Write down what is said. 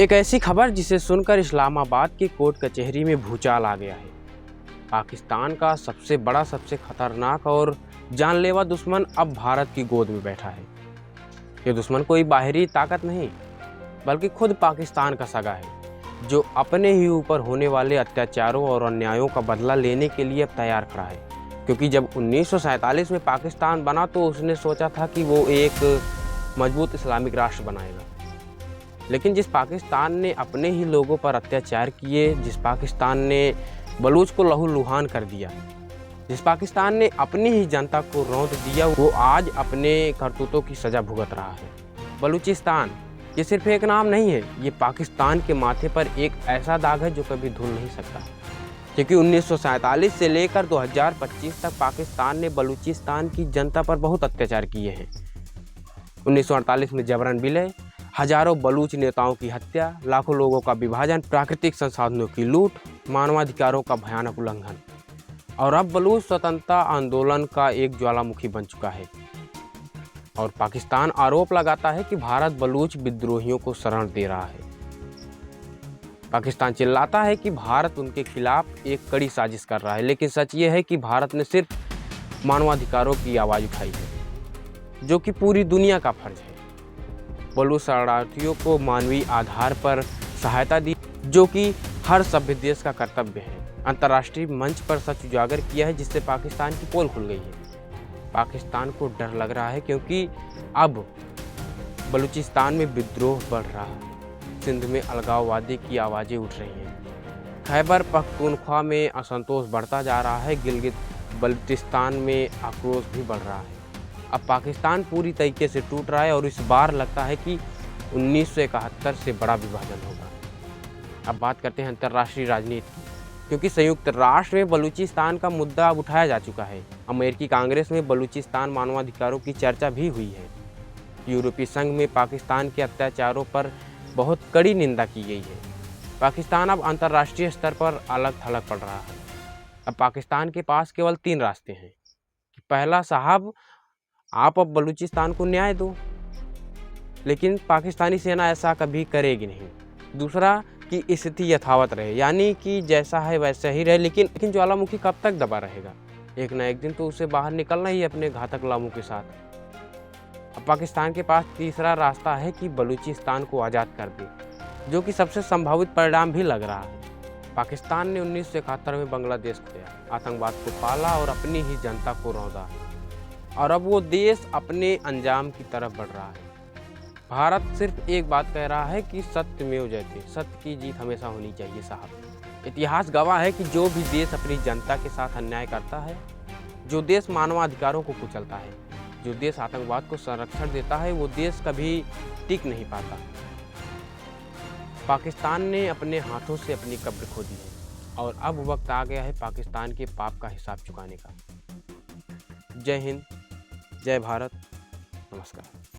एक ऐसी खबर जिसे सुनकर इस्लामाबाद की कोर्ट कचहरी में भूचाल आ गया है। पाकिस्तान का सबसे बड़ा, सबसे खतरनाक और जानलेवा दुश्मन अब भारत की गोद में बैठा है। ये दुश्मन कोई बाहरी ताकत नहीं, बल्कि खुद पाकिस्तान का सगा है, जो अपने ही ऊपर होने वाले अत्याचारों और अन्यायों का बदला लेने के लिए अब तैयार खड़ा है। क्योंकि जब 1947 में पाकिस्तान बना तो उसने सोचा था कि वो एक मजबूत इस्लामिक राष्ट्र बनाएगा। लेकिन जिस पाकिस्तान ने अपने ही लोगों पर अत्याचार किए, जिस पाकिस्तान ने बलूच को लहूलुहान कर दिया, जिस पाकिस्तान ने अपनी ही जनता को रौंद दिया, वो आज अपने करतूतों की सज़ा भुगत रहा है। बलूचिस्तान ये सिर्फ एक नाम नहीं है, ये पाकिस्तान के माथे पर एक ऐसा दाग है जो कभी धुल नहीं सकता। क्योंकि 1947 से लेकर 2025 तक पाकिस्तान ने बलूचिस्तान की जनता पर बहुत अत्याचार किए हैं। 1948 में जबरन विलय, हजारों बलूच नेताओं की हत्या, लाखों लोगों का विभाजन, प्राकृतिक संसाधनों की लूट, मानवाधिकारों का भयानक उल्लंघन। और अब बलूच स्वतंत्रता आंदोलन का एक ज्वालामुखी बन चुका है। और पाकिस्तान आरोप लगाता है कि भारत बलूच विद्रोहियों को शरण दे रहा है। पाकिस्तान चिल्लाता है कि भारत उनके खिलाफ एक कड़ी साजिश कर रहा है, लेकिन सच ये है कि भारत ने सिर्फ मानवाधिकारों की आवाज़ उठाई है, जो कि पूरी दुनिया का फर्ज है। बलूच शरणार्थियों को मानवीय आधार पर सहायता दी, जो कि हर सभ्य देश का कर्तव्य है। अंतर्राष्ट्रीय मंच पर सच उजागर किया है, जिससे पाकिस्तान की पोल खुल गई है। पाकिस्तान को डर लग रहा है क्योंकि अब बलूचिस्तान में विद्रोह बढ़ रहा है, सिंध में अलगाववादी की आवाज़ें उठ रही हैं, खैबर पख्तूनख्वा में असंतोष बढ़ता जा रहा है, गिलगित बल्टिस्तान में आक्रोश भी बढ़ रहा है। अब पाकिस्तान पूरी तरीके से टूट रहा है और इस बार लगता है कि 1971 से बड़ा विभाजन होगा। अब बात करते हैं अंतर्राष्ट्रीय राजनीति की, क्योंकि संयुक्त राष्ट्र में बलूचिस्तान का मुद्दा अब उठाया जा चुका है। अमेरिकी कांग्रेस में बलूचिस्तान मानवाधिकारों की चर्चा भी हुई है। यूरोपीय संघ में पाकिस्तान के अत्याचारों पर बहुत कड़ी निंदा की गई है। पाकिस्तान अब अंतर्राष्ट्रीय स्तर पर अलग थलग पड़ रहा है। अब पाकिस्तान के पास केवल 3 रास्ते हैं कि पहला, साहब आप अब बलूचिस्तान को न्याय दो, लेकिन पाकिस्तानी सेना ऐसा कभी करेगी नहीं। दूसरा, कि स्थिति यथावत रहे, यानी कि जैसा है वैसा ही रहे, लेकिन ज्वालामुखी कब तक दबा रहेगा? एक न एक दिन तो उसे बाहर निकलना ही अपने घातक लामों के साथ। अब पाकिस्तान के पास तीसरा रास्ता है कि बलूचिस्तान को आज़ाद कर दे, जो कि सबसे संभावित परिणाम भी लग रहा है। पाकिस्तान ने 1971 में बांग्लादेश खोया, आतंकवाद को पाला और अपनी ही जनता को रौंदा, और अब वो देश अपने अंजाम की तरफ बढ़ रहा है। भारत सिर्फ एक बात कह रहा है कि सत्यमेव जयते, सत्य की जीत हमेशा होनी चाहिए साहब। इतिहास गवाह है कि जो भी देश अपनी जनता के साथ अन्याय करता है, जो देश मानवाधिकारों को कुचलता है, जो देश आतंकवाद को संरक्षण देता है, वो देश कभी टिक नहीं पाता। पाकिस्तान ने अपने हाथों से अपनी कब्र खो दी है और अब वक्त आ गया है पाकिस्तान के पाप का हिसाब चुकाने का। जय हिंद, जय भारत, नमस्कार।